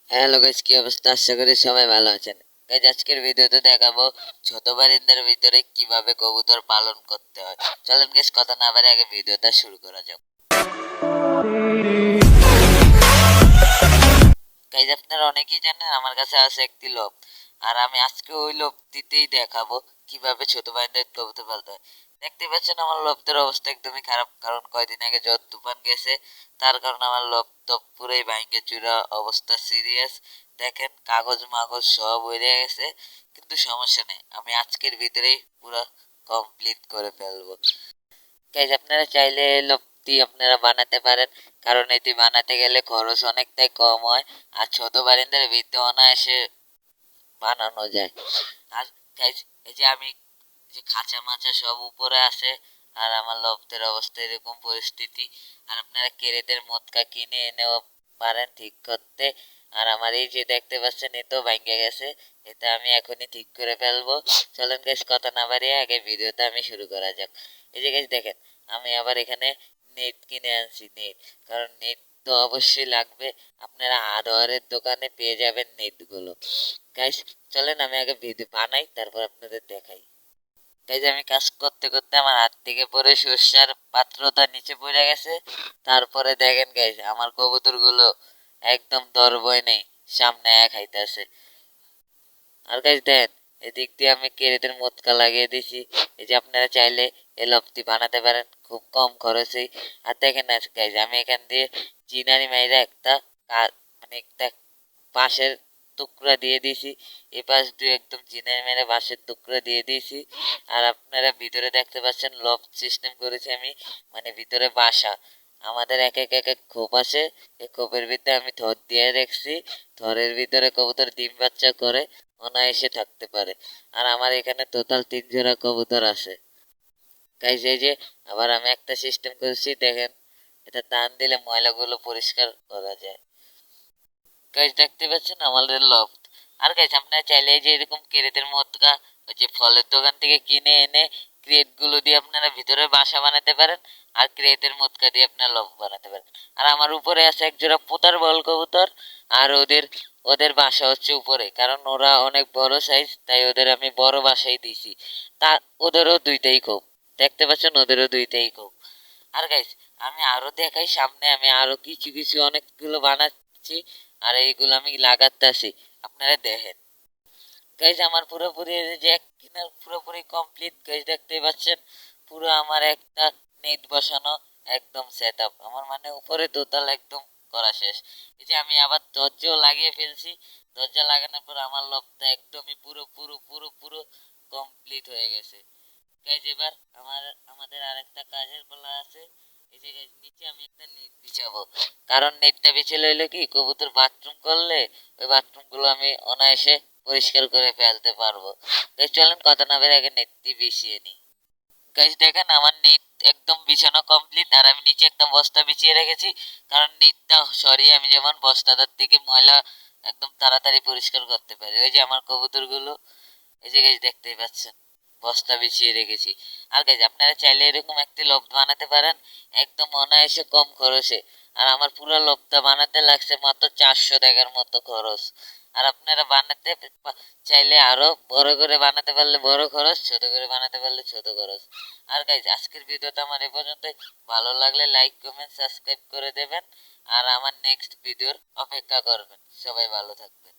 Hello guys, কি অবস্থা? আশা করি সবাই ভালো আছেন। গাইস, আজকের ভিডিওতে দেখাবো ছোট বারিন্দার ভিতরে কিভাবে কবুতর পালন করতে হয়। চলেন গাইস, কথা না বাড়িয়ে আগে ভিডিওটা শুরু করা যাক। গাইস, আপনারা অনেকেই জানেন আমার কাছে আছে একটি লোভ, আর আমি আজকে ওই লোভটিতেই দেখাবো কিভাবে ছোট বারিন্দার কবুতর পালতে হয়। দেখতে পাচ্ছেন আমার লোভটার অবস্থা একদমই খারাপ, কারণ কয়দিন আগে ঝড় তুফান গেছে, তার কারণে আমার লোভ তো পুরোই ভাঙ্গে চুরা অবস্থা, সিরিয়াস। দেখেন কাগজ মাগজ সব উড়ে গেছে, কিন্তু সমস্যা নেই, আমি আজকের ভিতরেই পুরো কমপ্লিট করে ফেলবো। গাইজ, আপনারা চাইলে এই লোকটি আপনারা বানাতে পারেন, কারণ এটি বানাতে গেলে খরচ অনেকটাই কম হয়, আর ছোট বারিন্দার ভিতরে অনায়াসে বানানো যায়। আর গাইজ, এই যে আমি যে খাঁচা মাচা সব উপরে আছে, আর আমার লফটের অবস্থা এরকম পরিস্থিতি। আর আপনারা কেরেদের মটকা কিনে এনেও পারেন ঠিক করতে। আর আমার এই যে দেখতে পাচ্ছেন, এতেও ভাঙ্গে গেছে, এটা আমি এখনই ঠিক করে ফেলবো। চলেন গাইস, কথা না বাড়িয়ে আগে ভিডিওটা আমি শুরু করা যাক। এই যে গাইস দেখেন, আমি আবার এখানে নেট কিনে আনছি, নেট, কারণ নেট তো অবশ্যই লাগবে। আপনারা হার্ডওয়্যারের দোকানে পেয়ে যাবেন নেটগুলো। গাইস, চলেন আমি আগে ভিডিও বানাই, তারপর আপনাদের দেখাই। এই যে আমি কাজ করতে করতে আমার হাত থেকে পরে সর্ষার পাত্রটা নিচে পড়ে গেছে। তারপরে দেখেন গাইস, আমার কবুতর গুলো একদম দরবই নেই, সামনে এক খাইতেছে। আর গাইস দেন, এদিক দিয়ে আমি কেরেদের মোটকা লাগিয়ে দিছি। এই যে আপনারা চাইলে এই লফটি বানাতে পারেন খুব কম খরচেই। আর দেখেন না গাইস, আমি এখান দিয়ে চিনারি মাইরা একটা মানে একটা বাঁশের টুকরা দিয়ে দিয়েছি, এই পাশ দিয়ে একদম চিনারি মেরে বাঁশের টুকরা দিয়ে দিয়েছি। আর আপনারা ভিতরে দেখতে পাচ্ছেন লফট সিস্টেম করেছি আমি, মানে ভিতরে বাসা। আমাদের এক এক এক এক খোপ আছে, এই খোপের ভিতরে আমি থর দিয়ে রেখেছি। থরের ভিতরে কবুতর ডিম বাচ্চা করে অনায়াসে থাকতে পারে। আর আমার এখানে টোটাল 3 জোড়া কবুতর আছে। গাইস, এই যে আবার আমি একটা সিস্টেম করেছি, দেখেন, এটা টান দিলে ময়লাগুলো পরিষ্কার করা যায়। গাইস, দেখতে পাচ্ছেন আমাদের লফট। আর গাইস, আপনারা চাইলে যে এরকম ক্রেটের মটকা ওই যে ফলের দোকান থেকে কিনে এনে ক্রেট গুলো দিয়ে আপনারা ভিতরে বাসা বানাতে পারেন, আর ক্রেটের মটকা দিয়ে আপনারা লফট বানাতে পারেন। আর আমার উপরে আছে এক জোড়া পোতার বল কবুতর, আর ওদের ওদের বাসা হচ্ছে উপরে, কারণ ওরা অনেক বড় সাইজ, তাই ওদের আমি বড় বাসাই দিছি। তা ওদেরও দুইটাই খুব, দেখতে পাচ্ছেন ওদেরও দুইটাই খুব। আর গাইস, আমি আরো দেখাই, সামনে আমি আরো কিছু কিছু অনেকগুলো বানাচ্ছি, আর এইগুলো আমি লাগাতেছি, আপনারা দেখেন। গাইস, আমার পুরোপুরি যে এক কিনার পুরোপুরি কমপ্লিট গাইস, দেখতেই পাচ্ছেন পুরো আমার একটা নেট বসানো একদম সেট আপ, আমার মানে উপরে দোতাল একদম করা শেষ। এই যে আমি আবার দরজাও লাগিয়ে ফেলছি, দরজা লাগানোর পর আমার লকটা একদমই পুরো পুরো পুরো পুরো কমপ্লিট হয়ে গেছে। গাইজ, এবার আমাদের আরেকটা কাজের পালা আছে। এই যে গাইজ, নিচে আমি একটা নেট বিছাবো, কারণ নেটটা বিছালে হইলে কি কবুতর বাথরুম করলে ওই বাথরুম গুলো আমি অনায়াসে পরিষ্কার করে ফেলতে পারবো। গাইজ, চলেন কথা না বের আগে নেটটি বিছিয়ে নিই। গাইজ দেখেন, আমার নেট একদম বিছানো কমপ্লিট, আর আমি নিচে একটা বস্তা বিছিয়ে রেখেছি, কারণ নেটটা সরিয়ে আমি যেমন বস্তাটার থেকে ময়লা একদম তাড়াতাড়ি পরিষ্কার করতে পারি। ওই যে আমার কবুতর গুলো, এই যে গাইজ দেখতেই পাচ্ছেন বস্তা বিছিয়ে রেখেছি। আর গাইজ, আপনারা চাইলে এরকম একটি লফট বানাতে পারেন একদম অনায়াসে কম খরচে। আর আমার পুরো লফটটা বানাতে লাগছে মাত্র 400 টাকার মতো খরচ। আর আপনারা বানাতে চাইলে আরো বড় করে বানাতে পারলে বড় খরচ, ছোট করে বানাতে পারলে ছোট খরচ। আর গাইজ, আজকের ভিডিওটা আমার এ পর্যন্তই। ভালো লাগলে লাইক কমেন্ট সাবস্ক্রাইব করে দেবেন, আর আমার নেক্সট ভিডিওর অপেক্ষা করবেন। সবাই ভালো থাকবেন।